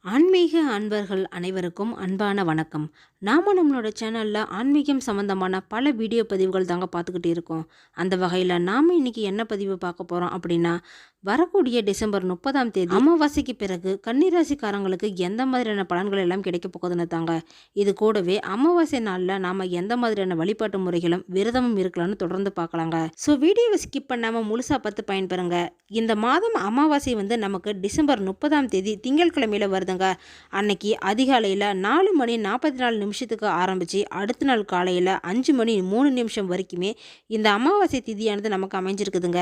ஆன்மீக அன்பர்கள் அனைவருக்கும் அன்பான வணக்கம். நாம நம்மளோட சேனல்ல ஆன்மீகம் சம்பந்தமான பல வீடியோ பதிவுகள் தாங்க பார்த்துக்கிட்டு இருக்கோம். அந்த வகையில் நாம இன்னைக்கு என்ன பதிவு பார்க்க போறோம் அப்படின்னா, வரக்கூடிய டிசம்பர் 30ஆம் தேதி அமாவாசைக்கு பிறகு கன்னிராசிக்காரங்களுக்கு எந்த மாதிரியான பலன்கள் எல்லாம் கிடைக்க போகுதுன்னு தாங்க. இது கூடவே அமாவாசை நாளில் நாம எந்த மாதிரியான வழிபாட்டு முறைகளும் விரதமும் இருக்கலாம்னு தொடர்ந்து பார்க்கலாங்க. ஸோ வீடியோவை ஸ்கிப் பண்ணாமல் முழுசாக பார்த்து பயன்பெறுங்க. இந்த மாதம் அமாவாசை நமக்கு டிசம்பர் 30ஆம் தேதி திங்கட்கிழமையில வருதுங்க. அன்னைக்கு அதிகாலையில் 4:44 ஆரம்பித்து அடுத்த நாள் காலையில் 5:03 வரைக்குமே இந்த அமாவாசை திதியானது நமக்கு அமைஞ்சிருக்குதுங்க.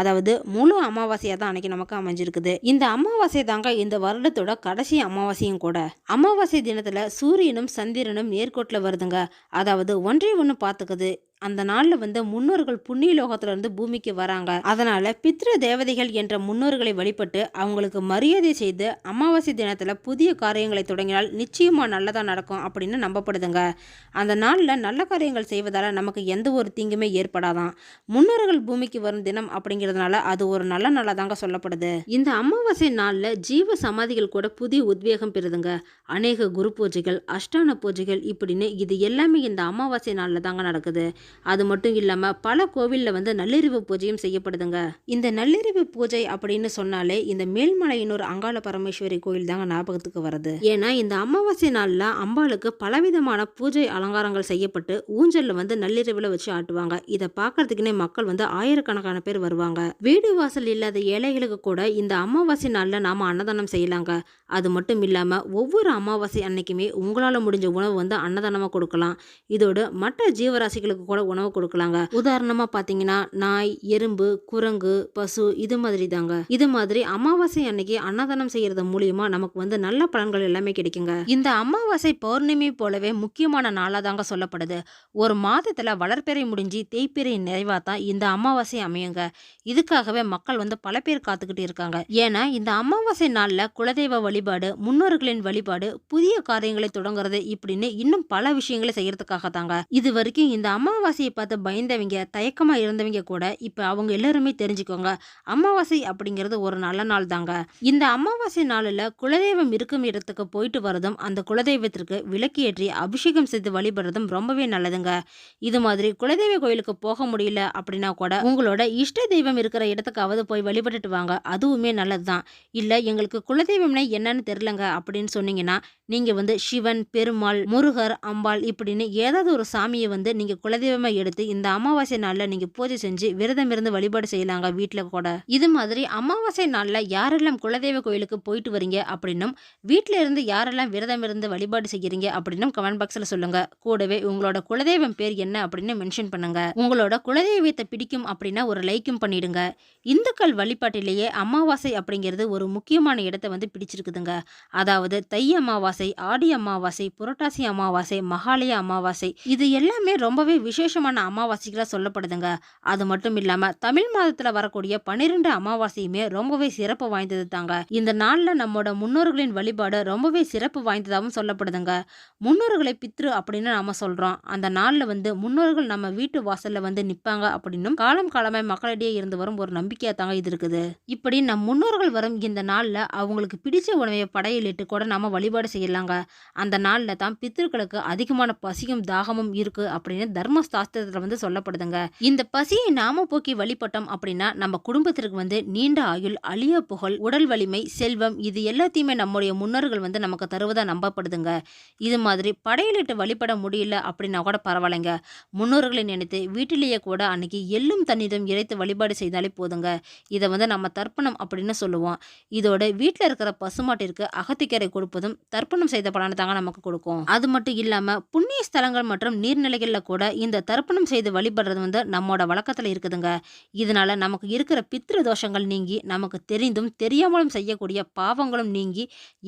அதாவது முழு அமாவாசையாக தான் அன்னைக்கு நமக்கு அமைஞ்சிருக்குது. இந்த அமாவாசை தாங்க இந்த வருடத்தோட கடைசி அமாவாசையும் கூட. அமாவாசை தினத்தில் சூரியனும் சந்திரனும் நேர்கோட்டில் வருதுங்க. அதாவது ஒன்றை ஒன்று பார்த்துக்குது. அந்த நாளில் முன்னோர்கள் புண்ணிய லோகத்திலிருந்து பூமிக்கு வராங்க. அதனால பித்ரு தேவதைகள் என்ற முன்னோர்களை வழிபட்டு அவங்களுக்கு மரியாதை செய்து அமாவாசை தினத்தில் புதிய காரியங்களை தொடங்கினால் நிச்சயமாக நல்லதாக நடக்கும் அப்படின்னு நம்பப்படுதுங்க. அந்த நாளில் நல்ல காரியங்கள் செய்வதால் நமக்கு எந்த ஒரு தீங்குமே ஏற்படாதான். முன்னோர்கள் பூமிக்கு வரும் தினம் அப்படிங்கிறதுனால அது ஒரு நல்ல நாளாக தாங்க சொல்லப்படுது. இந்த அமாவாசை நாளில் ஜீவ சமாதிகள் கூட புதிய உத்வேகம் பெறுதுங்க. அநேக குரு பூஜைகள், அஷ்டான பூஜைகள் இப்படின்னு இது எல்லாமே இந்த அமாவாசை நாளில் தாங்க நடக்குது. அது மட்டும் இல்லாமல் பல கோவிலில் நள்ளிரவு பூஜையும் செய்யப்படுதுங்க. இந்த நள்ளிரவு பூஜை அப்படின்னு சொன்னாலே இந்த மேல்மலையினூர் அங்காள பரமேஸ்வரி கோயில் தாங்க ஞாபகத்துக்கு வருது. ஏன்னா இந்த அமாவாசை நாளில் அம்பாளுக்கு பலவிதமான பூஜை அலங்காரங்கள் செய்யப்பட்டு ஊஞ்சலில் நள்ளிரவில் வச்சு ஆட்டுவாங்க. இதை பார்க்கறதுக்குன்னே மக்கள் ஆயிரக்கணக்கான பேர் வருவாங்க. வீடு வாசல் இல்லாத ஏழைகளுக்கு கூட இந்த அமாவாசை நாளில் நாம அன்னதானம் செய்யலாங்க. அது மட்டும் இல்லாமல் ஒவ்வொரு அமாவாசை அன்னைக்குமே உங்களால் முடிஞ்ச உணவு அன்னதானமாக கொடுக்கலாம். இதோடு மற்ற ஜீவராசிகளுக்கு கூட உணவு கொடுக்கலாங்க. உதாரணமா பாத்தீங்கன்னா நாய், எறும்பு, குரங்கு, பசு இது மாதிரி தாங்க. இது மாதிரி அமாவாசை அன்னைக்கு அன்னதானம் செய்யறது மூலியமா நமக்கு நல்ல பலன்கள் எல்லாமே கிடைக்குங்க. இந்த அமாவாசை பௌர்ணமி போலவே முக்கியமான நாளா தாங்க சொல்லப்படுது. ஒரு மாதத்துல வளர்ப்பிறை முடிஞ்சு தேய்ப்பிறை நிறைவா தான் இந்த அமாவாசை அமையுங்க. இதுக்காகவே மக்கள் பல பேர் காத்துக்கிட்டு இருக்காங்க. ஏன்னா இந்த அமாவாசை நாள்ல குலதெய்வ வழிபாடு, முன்னோர்களின் வழிபாடு, புதிய காரியங்களை தொடங்குறது இப்படின்னு இன்னும் பல விஷயங்களை செய்யறதுக்காக தாங்க. இது வரைக்கும் இந்த அமாவாசையை பார்த்து பயந்தவங்க, தயக்கமா இருந்தவங்க கூட இப்ப அவங்க எல்லாருமே தெரிஞ்சுக்கோங்க, அமாவாசை அப்படிங்கிறது ஒரு நல்ல நாள் தாங்க. இந்த அமாவாசை நாளில் குலதெய்வம் இருக்கும் இடத்துக்கு போயிட்டு வரதும், அந்த குலதெய்வத்திற்கு விளக்கு ஏற்றி அபிஷேகம் செய்து வழிபடுறதும் ரொம்பவே நல்லதுங்க. இது மாதிரி குலதெய்வ கோயிலுக்கு போக முடியல அப்படின்னா கூட உங்களோட இஷ்ட தெய்வம் இருக்கிற இடத்துக்காவது போய் வழிபட்டுட்டு வாங்க. அதுவுமே நல்லதுதான். இல்ல எங்களுக்கு குலதெய்வம்னா என்னன்னு தெரியலங்க அப்படின்னு சொன்னீங்கன்னா நீங்க சிவன், பெருமாள், முருகர், அம்பாள் இப்படின்னு ஏதாவது ஒரு சாமியை நீங்க குலதெய்வமா எடுத்து இந்த அமாவாசை நாள்ல நீங்க பூஜை செஞ்சு விரதம் இருந்து வழிபாடு செய்யலாங்க வீட்டுல கூட. இது மாதிரி அமாவாசை நாள்ல யாரெல்லாம் குலதெய்வ கோயிலுக்கு போயிட்டு வரீங்க அப்படின்னும், வீட்டுல இருந்து யாரெல்லாம் விரதம் இருந்து வழிபாடு செய்யறீங்க அப்படின்னும் கமெண்ட் பாக்ஸ்ல சொல்லுங்க. கூடவே உங்களோட குலதெய்வம் பேர் என்ன அப்படின்னு மென்ஷன் பண்ணுங்க. உங்களோட குலதெய்வத்தை பிடிக்கும் அப்படின்னா ஒரு லைக்கும் பண்ணிடுங்க. இந்துக்கள் வழிபாட்டிலேயே அமாவாசை அப்படிங்கிறது ஒரு முக்கியமான இடத்தை பிடிச்சிருக்குதுங்க. அதாவது தை அமாவாசை, ஆடி அமாவாசை, புரட்டாசி அமாவாசை, மகாலய அமாவாசை இது எல்லாமே ரொம்பவே விசேஷமான அமாவாசைகளா சொல்லப்படுதுங்க. அது மட்டும் இல்லாம தமிழ் மாதத்துல வரக்கூடிய 12 அமாவாசையுமே ரொம்பவே சிறப்பு வாய்ந்தது தாங்க. இந்த நாள்ல நம்மோட முன்னோர்களின் வழிபாடு ரொம்பவே சிறப்பு வாய்ந்ததாகவும் சொல்லப்படுதுங்க. முன்னோர்களை பித்ரு அப்படின்னு நாம சொல்றோம். அந்த நாள்ல முன்னோர்கள் நம்ம வீட்டு வாசல்ல நிப்பாங்க அப்படின்னும் காலம் காலமாய் மக்களிடையே இருந்து வரும் ஒரு நம்பிக்கையா தாங்க இது இருக்குது. இப்படி நம் முன்னோர்கள் வரும் இந்த நாள்ல அவங்களுக்கு பிடிச்ச உணவை படையலிட்டு கூட நாம வழிபாடு செய்யலாங்க. அந்த நாள்ல தான் பித்ருக்களுக்கு அதிகமான பசியும் தாகமும் இருக்கு அப்படின்னு தர்மசாஸ்திரத்துல சொல்லப்படுதுங்க. இந்த பசியை நாம போக்கி வழிபட்டோம் அப்படின்னா நம்ம குடும்பத்திற்கு நீண்ட ஆயுள், அழிய புகழ், உடல் வலிமை, செல்வம் இது எல்லாத்தையுமே நம்முடைய முன்னோர்கள் நமக்கு தருவதா நம்பப்படுதுங்க. இது மாதிரி படையலிட்டு வழிபட முடியல அப்படின்னா கூட பரவாயில்லைங்க. முன்னோர்களை நினைத்து வீட்டிலேயே கூட அன்னைக்கு எள்ளும் தண்ணீரும் இறைத்து வழிபாடு செய்தாலே போதுங்க. இதை நம்ம தர்ப்பணம் அப்படின்னு சொல்லுவோம். இதோட வீட்டில் இருக்கிற பசுமாட்டிற்கு அகத்திக்கரை கொடுப்பதும் தர்ப்பணம் செய்த பலனை தாங்க நமக்கு கொடுக்கும். அது மட்டும் இல்லாம புண்ணிய ஸ்தலங்கள் மற்றும் நீர்நிலைகள்ல கூட இந்த தர்ப்பணம் செய்து வழிபடுறது நம்மோட வழக்கத்துல இருக்குதுங்க. இதனால நமக்கு இருக்கிற பித்ரு தோஷங்கள் நீங்கி, நமக்கு தெரிந்தும் தெரியாமலும் செய்யக்கூடிய பாவங்களும் நீங்கி,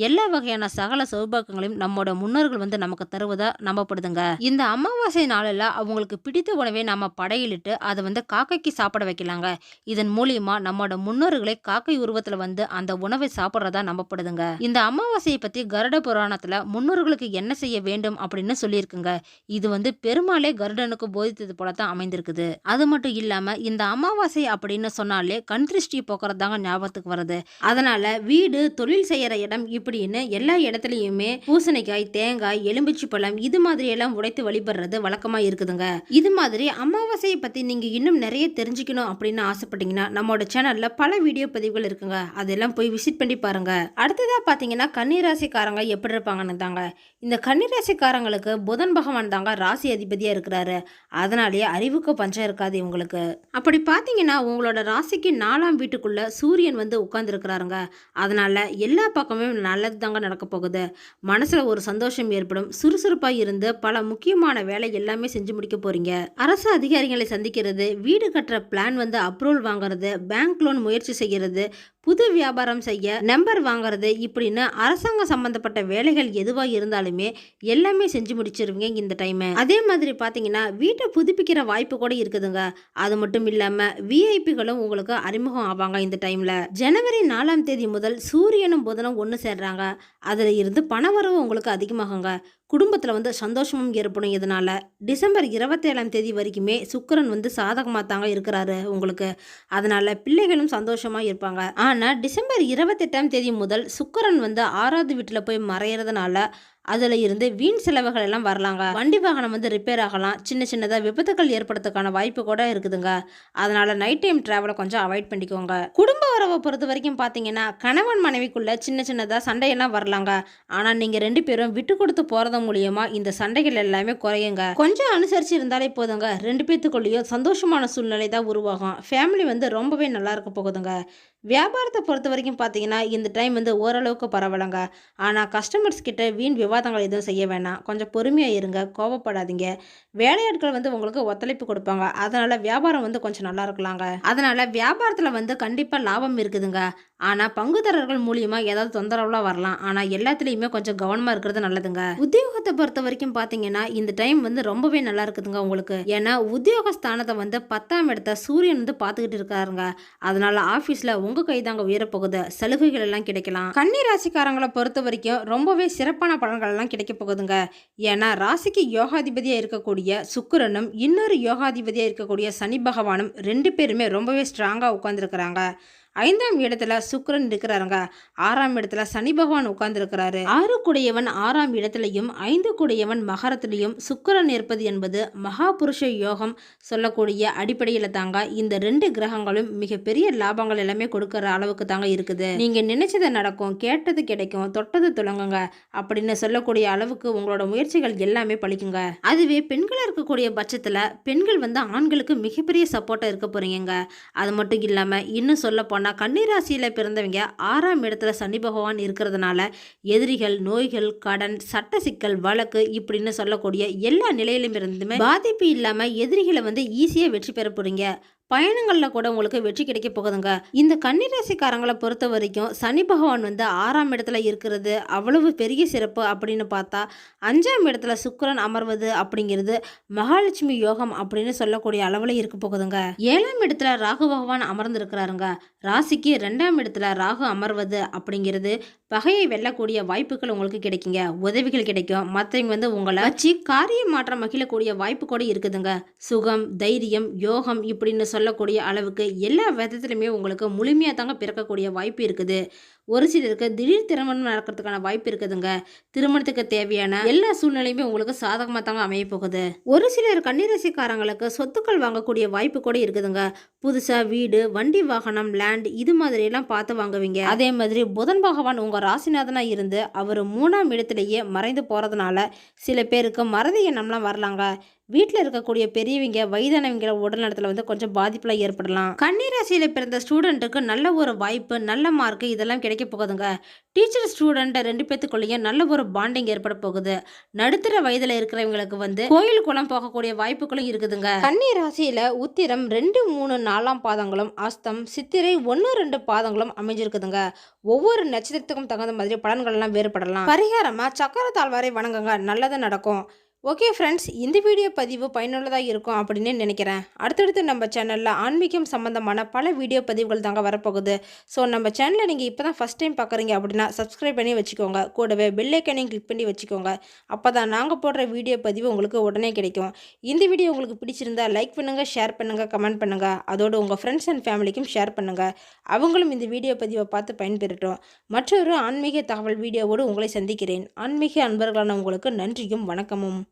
எல்லா வகையான சகல சௌபாக்கியங்களையும் நம்மோட முன்னோர்கள் நமக்கு தருவதா நம்பப்படுதுங்க. இந்த அமாவாசை நாளில் அவங்களுக்கு பிடித்த உணவை நாம படையிலிட்டு அதை காக்கைக்கு சாப்பிட வைக்கலாங்க. இதன் மூலியமா நம்மோட முன்னோர்களை காக்கை உருவத்துல அந்த உணவை சாப்பிட்றதா நம்பப்படுதுங்க. இந்த அமாவாசையை பத்தி கருட புராணத்துல முன்னோர்களுக்கு என்ன செய்ய வேண்டும் அப்படின்னு சொல்லியிருக்குங்க. இது பெருமாளே கருடனுக்கு உங்களுக்கு போதித்தது போல தான் அமைந்திருக்குது. அது மட்டும் இல்லாம இந்த அமாவாசை அப்படின்னு சொன்னாலே கண் திருஷ்டி போக்குறது தாங்க ஞாபகத்துக்கு வருது. அதனால வீடு, தொழில் செய்யற இடம் இப்படின்னு எல்லா இடத்துலயுமே பூசணிக்காய், தேங்காய், எலும்பிச்சை பழம் இது மாதிரி எல்லாம் உடைத்து வழிபடுறது வழக்கமா இருக்குதுங்க. இது மாதிரி அமாவாசையை பத்தி நீங்க இன்னும் நிறைய தெரிஞ்சுக்கணும் அப்படின்னு ஆசைப்பட்டீங்கன்னா நம்மளோட சேனல்ல பல வீடியோ பதிவுகள் இருக்குங்க. அதெல்லாம் போய் விசிட் பண்ணி பாருங்க. அடுத்ததா பாத்தீங்கன்னா கன்னிராசிக்காரங்க எப்படி இருப்பாங்கன்னு தாங்க. இந்த கன்னிராசிக்காரங்களுக்கு புதன் பகவான் தாங்க ராசி அதிபதியா இருக்கிறாரு. அதனாலேயே அறிவுக்கு பஞ்சம் இருக்காது இவங்களுக்கு. அப்படி பாத்தீங்கன்னா உங்களோட ராசிக்கு 4ஆம் வீட்டுக்குள்ள சூரியன் வந்து உட்கார்ந்து இருக்கிறாருங்க. அதனால எல்லா பக்கமும் நல்லது தாங்க நடக்க போகுது. மனசுல ஒரு சந்தோஷம் ஏற்படும். சுறுசுறுப்பா இருந்து பல முக்கியமான வேலை எல்லாமே செஞ்சு முடிக்க போறீங்க. அரசு அதிகாரிகளை சந்திக்கிறது, வீடு கட்டுற பிளான் வந்து அப்ரூவல் வாங்குறது, பேங்க் லோன் முயற்சி செய்கிறது, புது வியாபாரம் செய்ய நம்பர் வாங்குறது இப்படின்னு அரசாங்க சம்பந்தப்பட்ட வேலைகள் எதுவா இருந்தாலுமே எல்லாமே செஞ்சு முடிச்சிருவீங்க இந்த டைம். அதே மாதிரி பாத்தீங்கன்னா வீட்டை புதுப்பிக்கிற வாய்ப்பு கூட இருக்குதுங்க. அது மட்டும் இல்லாம விஐபிகளும் உங்களுக்கு அறிமுகம் ஆவாங்க இந்த டைம்ல. ஜனவரி 4ஆம் தேதி முதல் சூரியனும் புதனும் ஒன்று சேர்றாங்க. அதுல இருந்து பணவரவு உங்களுக்கு அதிகமாகுங்க. குடும்பத்தில் வந்து சந்தோஷமும் ஏற்படும். இதனால டிசம்பர் 27ஆம் தேதி வரைக்குமே சுக்கிரன் வந்து சாதகமாக தாங்க இருக்கிறாரு உங்களுக்கு. அதனால பிள்ளைகளும் சந்தோஷமா இருப்பாங்க. ஆனால் டிசம்பர் 28ஆம் தேதி முதல் சுக்கிரன் வந்து 6வது வீட்டில் போய் மறையிறதுனால அதில் இருந்து வீண் செலவுகள் எல்லாம் வரலாங்க. வண்டி வாகனம் வந்து ரிப்பேர் ஆகலாம். சின்ன சின்னதாக விபத்துக்கள் ஏற்படுறதுக்கான வாய்ப்பு கூட இருக்குதுங்க. அதனால நைட் டைம் டிராவலை கொஞ்சம் அவாய்ட் பண்ணிக்கோங்க. குடும்ப உறவை பொறுத்த வரைக்கும் பார்த்தீங்கன்னா கணவன் மனைவிக்குள்ள சின்ன சின்னதாக சண்டையெல்லாம் வரலாங்க. ஆனால் நீங்கள் 2 பேரும் விட்டு கொடுத்து போகிறது மூலியமா இந்த சண்டைகள் எல்லாமே குறையுங்க. கொஞ்சம் அனுசரித்து இருந்தாலே போதுங்க. 2 பேத்துக்குள்ளேயும் சந்தோஷமான சூழ்நிலை தான் உருவாகும். ஃபேமிலி வந்து ரொம்பவே நல்லா இருக்க போகுதுங்க. வியாபாரத்தை பொறுத்த வரைக்கும் பார்த்தீங்கன்னா இந்த டைம் வந்து ஓரளவுக்கு பரவலைங்க. ஆனால் கஸ்டமர்ஸ் கிட்ட வீண் விவாதங்கள் எதுவும் செய்ய வேணாம். கொஞ்சம் பொறுமையாக இருங்க, கோவப்படாதீங்க. வேலையாட்கள் வந்து உங்களுக்கு ஒத்துழைப்பு கொடுப்பாங்க. அதனால வியாபாரம் வந்து கொஞ்சம் நல்லா இருக்கலாங்க. அதனால வியாபாரத்தில் வந்து கண்டிப்பாக லாபம் இருக்குதுங்க. ஆனால் பங்குதாரர்கள் மூலியமா ஏதாவது தொந்தரவுலாம் வரலாம். ஆனால் எல்லாத்துலேயுமே கொஞ்சம் கவனமாக இருக்கிறது நல்லதுங்க. உத்தியோகத்தை பொறுத்த வரைக்கும் பார்த்தீங்கன்னா இந்த டைம் வந்து ரொம்பவே நல்லா இருக்குதுங்க உங்களுக்கு. ஏன்னா உத்தியோக ஸ்தானத்தை வந்து 10ஆம் இடத்த சூரியன் வந்து பார்த்துக்கிட்டு இருக்காருங்க. அதனால ஆஃபீஸில் உங்கள் கைதாங்க உயரப்போகுது. சலுகைகள் எல்லாம் கிடைக்கலாம். கன்னி ராசிக்காரங்களை பொறுத்த வரைக்கும் ரொம்பவே சிறப்பான பலன்கள் எல்லாம் கிடைக்க போகுதுங்க. ஏன்னா ராசிக்கு யோகாதிபதியாக இருக்கக்கூடிய சுக்கிரனும் இன்னொரு யோகாதிபதியாக இருக்கக்கூடிய சனி பகவானும் 2 பேருமே ரொம்பவே ஸ்ட்ராங்காக உட்கார்ந்துருக்கிறாங்க. 5ஆம் இடத்துல சுக்கிரன் இருக்கிறாருங்க. 6ஆம் இடத்துல சனி பகவான் உட்கார்ந்து இருக்கிறாரு. 6 கூடையவன் 6ஆம் இடத்துலையும் 5 கூடையவன் மகரத்திலையும் சுக்கிரன் இருப்பது என்பது மகா புருஷ யோகம் சொல்லக்கூடிய அடிப்படையில் தாங்க இந்த 2 கிரகங்களும் மிகப்பெரிய லாபங்கள் எல்லாமே கொடுக்கற அளவுக்கு தாங்க இருக்குது. நீங்க நினைச்சது நடக்கும், கேட்டது கிடைக்கும், தொட்டது துளங்குங்க அப்படின்னு சொல்லக்கூடிய அளவுக்கு உங்களோட முயற்சிகள் எல்லாமே பழிக்குங்க. அதுவே பெண்களா இருக்கக்கூடிய பட்சத்துல பெண்கள் வந்து ஆண்களுக்கு மிகப்பெரிய சப்போர்ட்டா இருக்க போறீங்க. அது மட்டும் இல்லாம இன்னும் சொல்ல போனா கன்னிராசியில பிறந்தவங்க 6ஆம் இடத்துல சனி பகவான் இருக்கிறதுனால எதிரிகள், நோய்கள், கடன், சட்ட சிக்கல், வழக்கு இப்படின்னு சொல்லக்கூடிய எல்லா நிலையிலும் இருந்துமே பாதிப்பு இல்லாம எதிரிகளை வந்து ஈஸியா வெற்றி பெற போறீங்க. பயணங்களில் கூட உங்களுக்கு வெற்றி கிடைக்க போகுதுங்க. இந்த கன்னிராசிக்காரங்களை பொறுத்த வரைக்கும் சனி பகவான் வந்து 6ஆம் இடத்துல இருக்கிறது அவ்வளவு பெரிய சிறப்பு அப்படின்னு பார்த்தா 5ஆம் இடத்துல சுக்கிரன் அமர்வது அப்படிங்கிறது மகாலட்சுமி யோகம் அப்படின்னு சொல்லக்கூடிய அளவில் இருக்க போகுதுங்க. 7ஆம் இடத்துல ராகு பகவான் அமர்ந்து இருக்கிறாருங்க. ராசிக்கு 2ஆம் இடத்துல ராகு அமர்வது அப்படிங்கிறது பகையை வெல்லக்கூடிய வாய்ப்புகள் உங்களுக்கு கிடைக்குங்க. உதவிகள் கிடைக்கும். மற்றவங்க வந்து உங்களை வச்சு காரிய மாற்றம் மகிழக்கூடிய வாய்ப்பு கூட இருக்குதுங்க. சுகம், தைரியம், யோகம் இப்படின்னு சொல்லக்கூடிய அளவுக்கு எல்லா விதத்திலுமே உங்களுக்கு முழுமையாக தாங்க பிறக்கக்கூடிய வாய்ப்பு இருக்குது. ஒரு சிலருக்கு திடீர் திருமணம் நடக்கிறதுக்கான வாய்ப்பு இருக்குதுங்க. திருமணத்துக்கு தேவையான எல்லா சூழ்நிலையுமே உங்களுக்கு சாதகமாக தாங்க அமைய போகுது. ஒரு சிலர் கன்னிராசிக்காரங்களுக்கு சொத்துக்கள் வாங்கக்கூடிய வாய்ப்பு கூட இருக்குதுங்க. புதுசா வீடு, வண்டி, வாகனம், லேண்ட் இது மாதிரி எல்லாம் பார்த்து வாங்குவீங்க. அதே மாதிரி புதன் பகவான் உங்க ராசிநாதனா இருந்து அவர் 3ஆம் இடத்திலேயே மறைந்து போறதுனால சில பேருக்கு மறதி எண்ணம்லாம் வரலாங்க. வீட்டில் இருக்கக்கூடிய பெரியவங்க, வயதானவங்க உடல்நலத்தில் வந்து கொஞ்சம் பாதிப்புலாம் ஏற்படலாம். கன்னிராசியில் பிறந்த ஸ்டூடெண்ட்டுக்கு நல்ல ஒரு வாய்ப்பு, நல்ல மார்க் இதெல்லாம் கிடைக்க போகுதுங்க. டீச்சர் ஸ்டூடெண்ட் 2 பேத்துக்குள்ளேயும் நல்ல ஒரு பாண்டிங் ஏற்பட போகுது. நடுத்தர வயதில் இருக்கிறவங்களுக்கு வந்து கோயில் குளம் போகக்கூடிய வாய்ப்புகளும் இருக்குதுங்க. கன்னிராசியில் உத்திரம் 2, 3, 4ஆம் பாதங்களும், அஸ்தம், சித்திரை 1, 2 பாதங்களும் அமைஞ்சிருக்குதுங்க. ஒவ்வொரு நட்சத்திரத்துக்கும் தகுந்த மாதிரி பலன்கள் எல்லாம் வேறுபடலாம். பரிகாரமா சக்கர தாழ்வாரை வணங்குங்க, நல்லது நடக்கும். ஓகே ஃப்ரெண்ட்ஸ், இந்த வீடியோ பதிவு பயனுள்ளதாக இருக்கும் அப்படின்னு நினைக்கிறேன். அடுத்தடுத்து நம்ம சேனலில் ஆன்மீகம் சம்மந்தமான பல வீடியோ பதிவுகள் தாங்க வரப்போகுது. ஸோ நம்ம சேனலை நீங்கள் இப்போ தான் ஃபஸ்ட் டைம் பார்க்குறீங்க அப்படின்னா சப்ஸ்கிரைப் பண்ணி வச்சுக்கோங்க. கூடவே பெல் ஐக்கனையும் கிளிக் பண்ணி வச்சுக்கோங்க. அப்போ தான் நாங்கள் போடுற வீடியோ பதிவு உங்களுக்கு உடனே கிடைக்கும். இந்த வீடியோ உங்களுக்கு பிடிச்சிருந்தா லைக் பண்ணுங்கள், ஷேர் பண்ணுங்கள், கமெண்ட் பண்ணுங்கள். அதோடு உங்கள் ஃப்ரெண்ட்ஸ் அண்ட் ஃபேமிலிக்கும் ஷேர் பண்ணுங்கள். அவங்களும் இந்த வீடியோ பதிவை பார்த்து பயன்பெறட்டும். மற்றொரு ஆன்மீக தகவல் வீடியோவோடு உங்களை சந்திக்கிறேன். ஆன்மீக அன்பர்களான உங்களுக்கு நன்றியும் வணக்கமும்.